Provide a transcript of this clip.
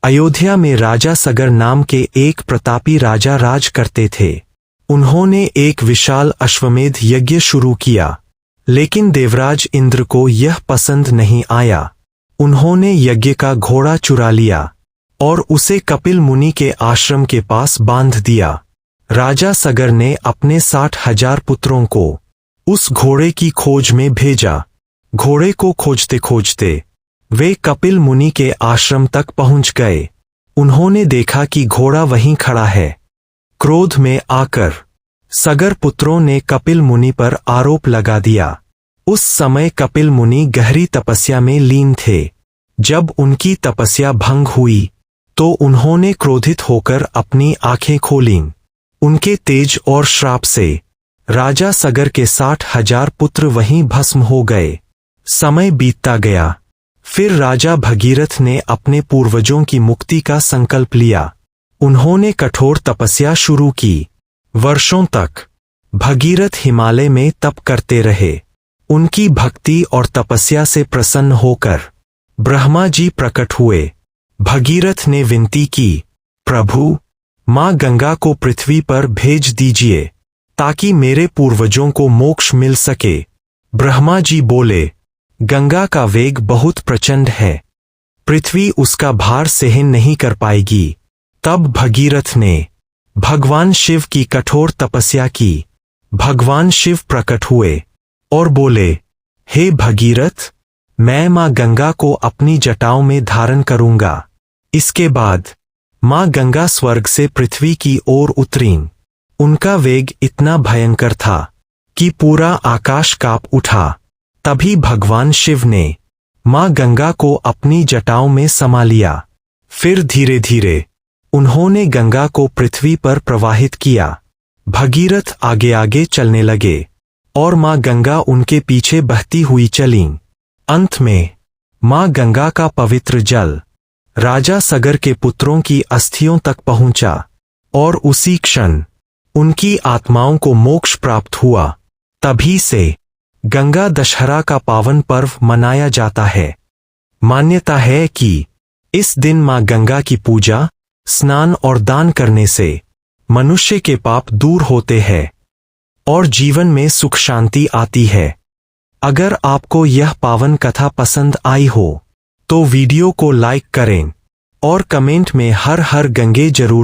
अयोध्या में राजा सगर नाम के एक प्रतापी राजा राज करते थे। उन्होंने एक विशाल अश्वमेध यज्ञ शुरू किया, लेकिन देवराज इंद्र को यह पसंद नहीं आया। उन्होंने यज्ञ का घोड़ा चुरा लिया और उसे कपिल मुनि के आश्रम के पास बांध दिया। राजा सगर ने अपने 60,000 पुत्रों को उस घोड़े की खोज में भेजा। घोड़े को खोजते खोजते वे कपिल मुनि के आश्रम तक पहुंच गए। उन्होंने देखा कि घोड़ा वहीं खड़ा है। क्रोध में आकर सगर पुत्रों ने कपिल मुनि पर आरोप लगा दिया। उस समय कपिल मुनि गहरी तपस्या में लीन थे। जब उनकी तपस्या भंग हुई तो उन्होंने क्रोधित होकर अपनी आंखें खोलीं। उनके तेज और श्राप से राजा सगर के 60,000 पुत्र वहीं भस्म हो गए। समय बीतता गया। फिर राजा भगीरथ ने अपने पूर्वजों की मुक्ति का संकल्प लिया। उन्होंने कठोर तपस्या शुरू की। वर्षों तक भगीरथ हिमालय में तप करते रहे। उनकी भक्ति और तपस्या से प्रसन्न होकर ब्रह्मा जी प्रकट हुए। भगीरथ ने विनती की, प्रभु, मां गंगा को पृथ्वी पर भेज दीजिए ताकि मेरे पूर्वजों को मोक्ष मिल सके। ब्रह्मा जी बोले, गंगा का वेग बहुत प्रचंड है, पृथ्वी उसका भार सहन नहीं कर पाएगी। तब भगीरथ ने भगवान शिव की कठोर तपस्या की। भगवान शिव प्रकट हुए और बोले, हे भगीरथ, मैं मां गंगा को अपनी जटाओं में धारण करूंगा। इसके बाद मां गंगा स्वर्ग से पृथ्वी की ओर उतरीं। उनका वेग इतना भयंकर था कि पूरा आकाश कांप उठा। तभी भगवान शिव ने मां गंगा को अपनी जटाओं में समा लिया। फिर धीरे धीरे उन्होंने गंगा को पृथ्वी पर प्रवाहित किया। भगीरथ आगे आगे चलने लगे और मां गंगा उनके पीछे बहती हुई चलीं। अंत में मां गंगा का पवित्र जल राजा सगर के पुत्रों की अस्थियों तक पहुंचा और उसी क्षण उनकी आत्माओं को मोक्ष प्राप्त हुआ। तभी से गंगा दशहरा का पावन पर्व मनाया जाता है। मान्यता है कि इस दिन मां गंगा की पूजा, स्नान और दान करने से मनुष्य के पाप दूर होते हैं और जीवन में सुख शांति आती है। अगर आपको यह पावन कथा पसंद आई हो तो वीडियो को लाइक करें और कमेंट में हर हर गंगे जरूर